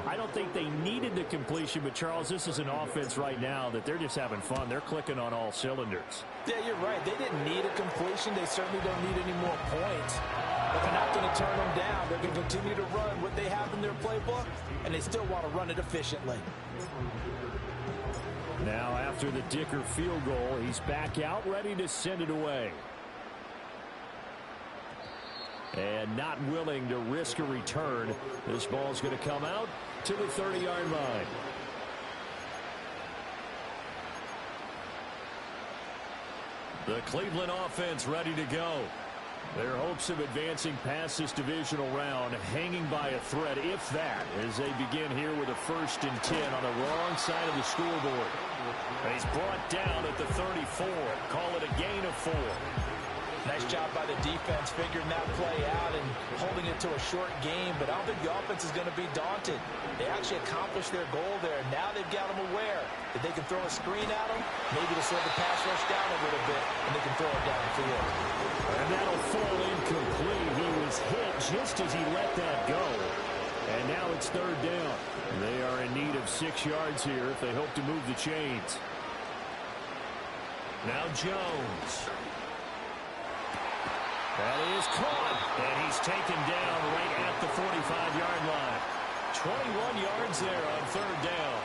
I don't think they needed the completion, but Charles, this is an offense right now that they're just having fun. They're clicking on all cylinders. Yeah, you're right. They didn't need a completion. They certainly don't need any more points. But they're not going to turn them down. They're going to continue to run what they have in their playbook, and they still want to run it efficiently. Now, after the Dicker field goal, he's back out ready to send it away. And not willing to risk a return. This ball's going to come out to the 30-yard line. The Cleveland offense ready to go. Their hopes of advancing past this divisional round hanging by a thread, if that, as they begin here with a 1st and 10 on the wrong side of the scoreboard. He's brought down at the 34. Call it a gain of 4. Nice job by the defense figuring that play out and holding it to a short game, but I don't think the offense is going to be daunted. They actually accomplished their goal there. Now they've got them aware that they can throw a screen at them, maybe to slow the pass rush down a little bit, and they can throw it downfield. And that'll fall incomplete. He was hit just as he let that go. And now it's 3rd down. They are in need of 6 yards here if they hope to move the chains. Now Jones. That is caught, and he's taken down right at the 45-yard line. 21 yards there on 3rd down.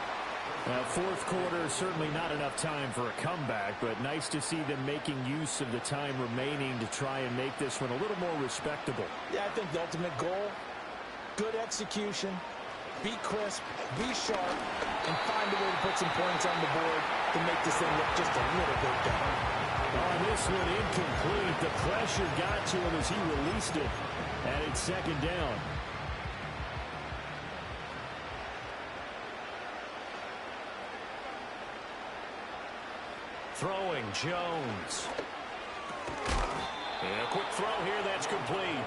Now, 4th quarter, certainly not enough time for a comeback, but nice to see them making use of the time remaining to try and make this one a little more respectable. Yeah, I think the ultimate goal, good execution, be crisp, be sharp, and find a way to put some points on the board to make this thing look just a little bit better. On this one, incomplete. The pressure got to him as he released it, and it's 2nd down. Throwing Jones. And a quick throw here, that's complete.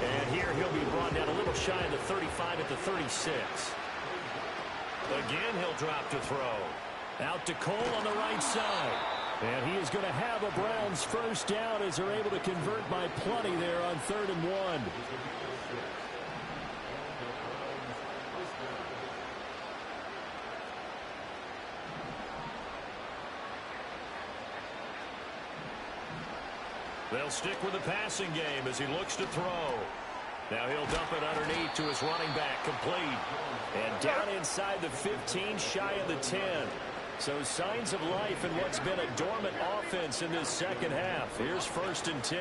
And here he'll be brought down a little shy of the 35 at the 36. Again, he'll drop to throw. Out to Cole on the right side. And he is going to have a Browns 1st down as they're able to convert by plenty there on 3rd and 1. They'll stick with the passing game as he looks to throw. Now he'll dump it underneath to his running back, complete. And down inside the 15, shy of the 10. So signs of life in what's been a dormant offense in this 2nd half. Here's 1st and 10.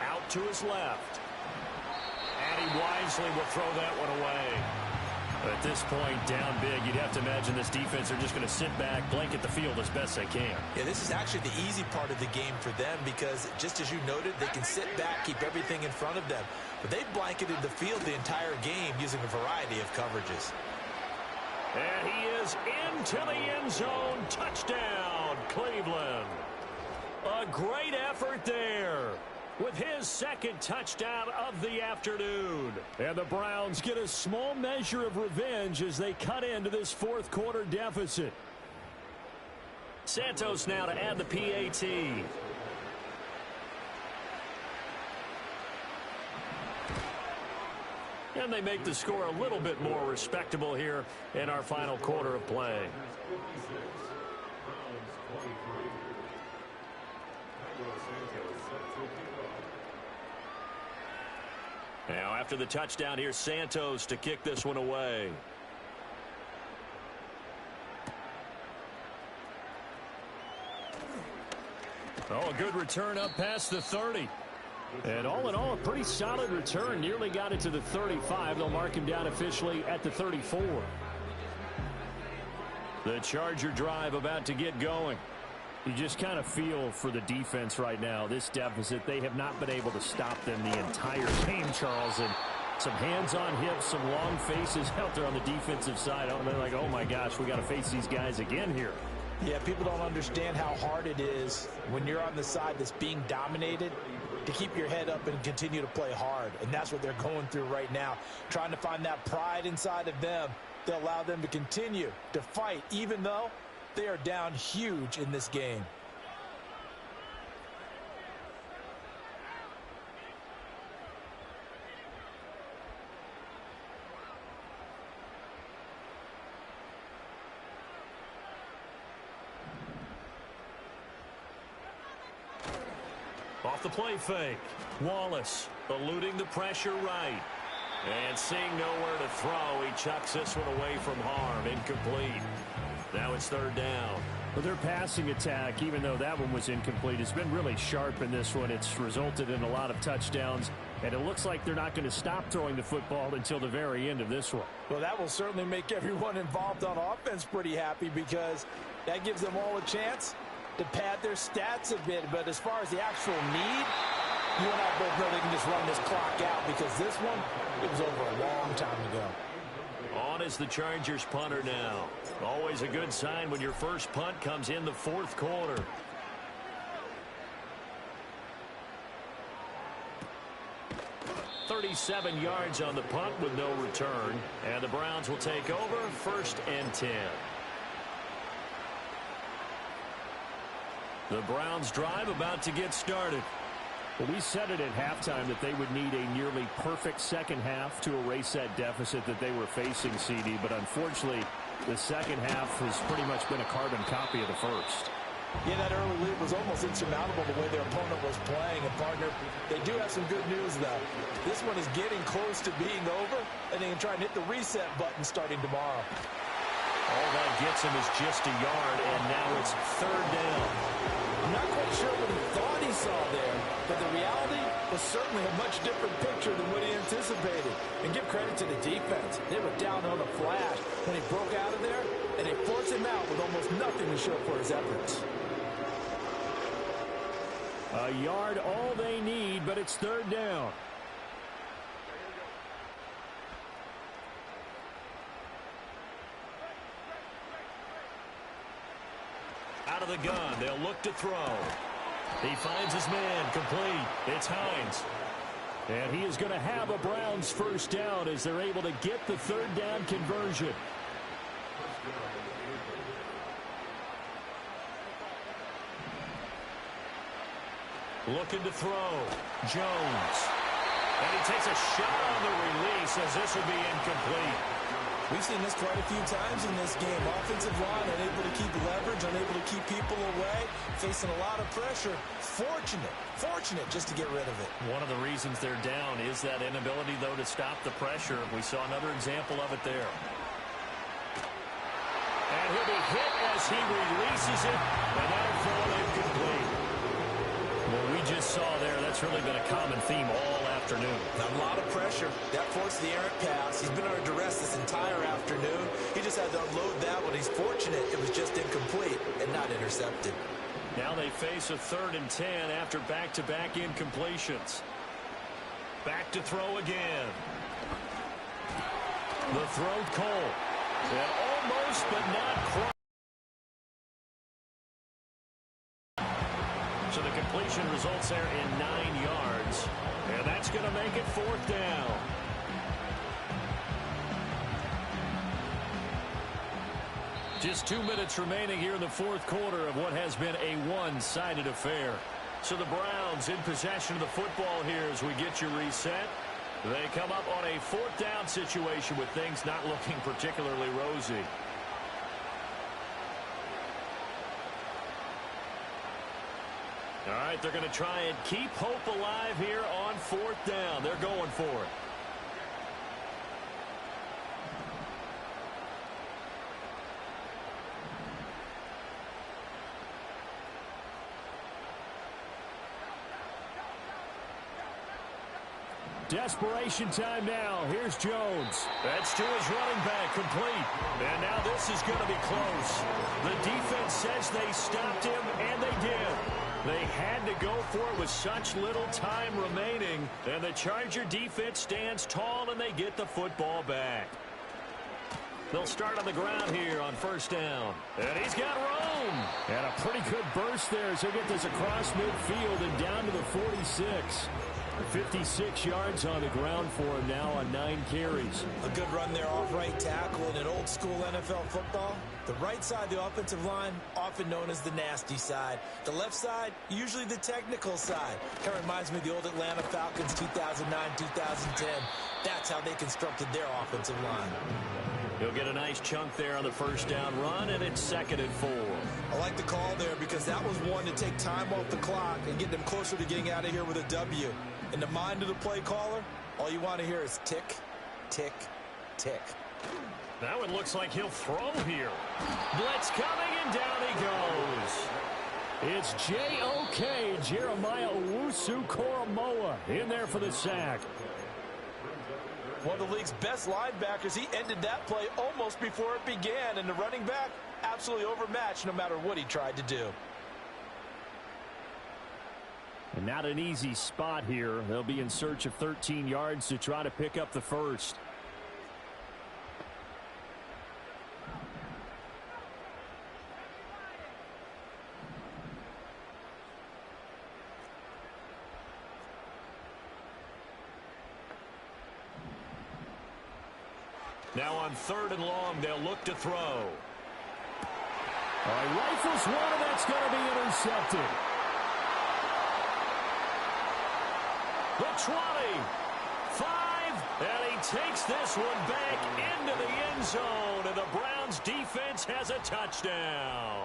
Out to his left. And he wisely will throw that one away. At this point, down big, you'd have to imagine this defense are just going to sit back, blanket the field as best they can. Yeah, this is actually the easy part of the game for them because, just as you noted, they can sit back, keep everything in front of them. But they've blanketed the field the entire game using a variety of coverages. And he is into the end zone. Touchdown, Cleveland. A great effort there with his 2nd touchdown of the afternoon. And the Browns get a small measure of revenge as they cut into this 4th quarter deficit. Santos now to add the PAT. And they make the score a little bit more respectable here in our final quarter of play. Now after the touchdown, here's Santos to kick this one away. Oh, a good return up past the 30. And all in all, a pretty solid return. Nearly got it to the 35. They'll mark him down officially at the 34. The Charger drive about to get going. You just kind of feel for the defense right now, this deficit. They have not been able to stop them the entire game, Charles. And some hands on hips, some long faces out there on the defensive side. They're like, oh my gosh, we got to face these guys again here. Yeah, people don't understand how hard it is when you're on the side that's being dominated to keep your head up and continue to play hard. And that's what they're going through right now, trying to find that pride inside of them to allow them to continue to fight, even though they are down huge in this game. Off the play fake. Wallace eluding the pressure right. And seeing nowhere to throw, he chucks this one away from harm. Incomplete. Now it's 3rd down. But their passing attack, even though that one was incomplete, has been really sharp in this one. It's resulted in a lot of touchdowns, and it looks like they're not going to stop throwing the football until the very end of this one. Well, that will certainly make everyone involved on offense pretty happy, because that gives them all a chance to pad their stats a bit. But as far as the actual need, you and I both know they can just run this clock out, because this one, it was over a long time ago. On is the Chargers punter now. Always a good sign when your first punt comes in the fourth quarter. "37 yards on the punt with no return. And the Browns will take over, 1st and 10. The Browns drive about to get started. Well, we said it at halftime that they would need a nearly perfect second half to erase that deficit that they were facing, CD. But unfortunately, the second half has pretty much been a carbon copy of the first. Yeah, that early lead was almost insurmountable the way their opponent was playing. And, partner, they do have some good news, though. This one is getting close to being over, and they can try and hit the reset button starting tomorrow. All that gets him is just a yard, and now it's 3rd down. I'm not quite sure what he thought he saw there, but the reality was certainly a much different picture than what he anticipated. And give credit to the defense. They were down on a flash when he broke out of there, and they forced him out with almost nothing to show for his efforts. A yard all they need, but it's 3rd down. Out of the gun, they'll look to throw. He finds his man, complete. It's Hines. And he is going to have a Browns first down as they're able to get the 3rd down conversion. Looking to throw. Jones. And he takes a shot on the release as this will be incomplete. We've seen this quite a few times in this game. Offensive line unable to keep leverage, unable to keep people away, facing a lot of pressure. Fortunate just to get rid of it. One of the reasons they're down is that inability, though, to stop the pressure. We saw another example of it there. And he'll be hit as he releases it, and that'll fall incomplete. Well, we just saw there, that's really been a common theme all afternoon. A lot of pressure. That forced the errant pass. He's been under duress this entire afternoon. He just had to unload that one. He's fortunate it was just incomplete and not intercepted. Now they face a 3rd and 10 after back-to-back incompletions. Back to throw again. The throw, Cole. And almost, but not quite. So the completion results there in 9 yards. And that's going to make it 4th down. Just 2 minutes remaining here in the fourth quarter of what has been a one-sided affair. So the Browns in possession of the football here as we get you reset. They come up on a 4th down situation with things not looking particularly rosy. All right, they're going to try and keep hope alive here on 4th down. They're going for it. Desperation time now. Here's Jones. That's to his running back, complete. And now this is going to be close. The defense says they stopped him, and they did. They had to go for it with such little time remaining. And the Charger defense stands tall, and they get the football back. They'll start on the ground here on 1st down. And he's got room. And a pretty good burst there as he'll get this across midfield and down to the 46. 56 yards on the ground for him now on 9 carries. A good run there off right tackle in an old school NFL football. The right side of the offensive line, often known as the nasty side. The left side, usually the technical side. Kind of reminds me of the old Atlanta Falcons 2009, 2010. That's how they constructed their offensive line. He'll get a nice chunk there on the 1st down run, and it's 2nd and 4. I like the call there because that was one to take time off the clock and get them closer to getting out of here with a W. In the mind of the play caller, all you want to hear is tick, tick, tick. Now it looks like he'll throw here. Blitz coming, and down he goes. It's J.O.K. Jeremiah Owusu-Koramoah in there for the sack. One of the league's best linebackers. He ended that play almost before it began, and the running back absolutely overmatched no matter what he tried to do. And not an easy spot here. They'll be in search of 13 yards to try to pick up the first. Now on 3rd and long, they'll look to throw. All right, rifles one, and that's going to be intercepted. The 20, 5, and he takes this one back into the end zone, and the Browns defense has a touchdown.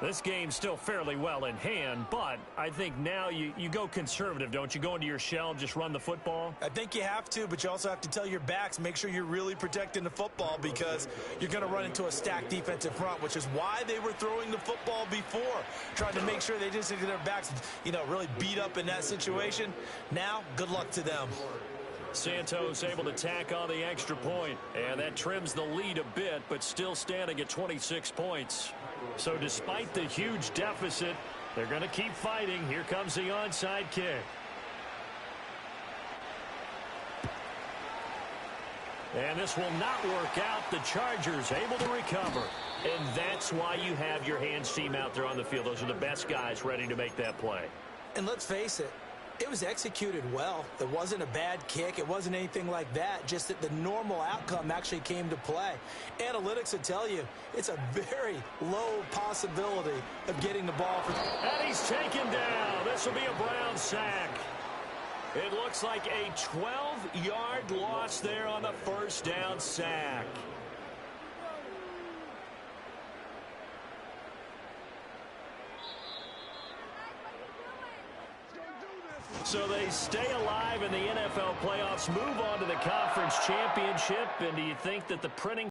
This game's still fairly well in hand, but I think now you go conservative, don't you? Go into your shell and just run the football? I think you have to, but you also have to tell your backs, make sure you're really protecting the football because you're going to run into a stacked defensive front, which is why they were throwing the football before, trying to make sure they just get their backs, really beat up in that situation. Now, good luck to them. Santos able to tack on the extra point, and that trims the lead a bit, but still standing at 26 points. So despite the huge deficit, they're going to keep fighting. Here comes the onside kick. And this will not work out. The Chargers able to recover. And that's why you have your hands team out there on the field. Those are the best guys ready to make that play. And let's face it, it was executed well. It wasn't a bad kick. It wasn't anything like that. Just that the normal outcome actually came to play. Analytics will tell you it's a very low possibility of getting the ball. And he's taken down. This will be a Brown sack. It looks like a 12-yard loss there on the first down sack. So they stay alive in the NFL playoffs, move on to the conference championship, and do you think that the printing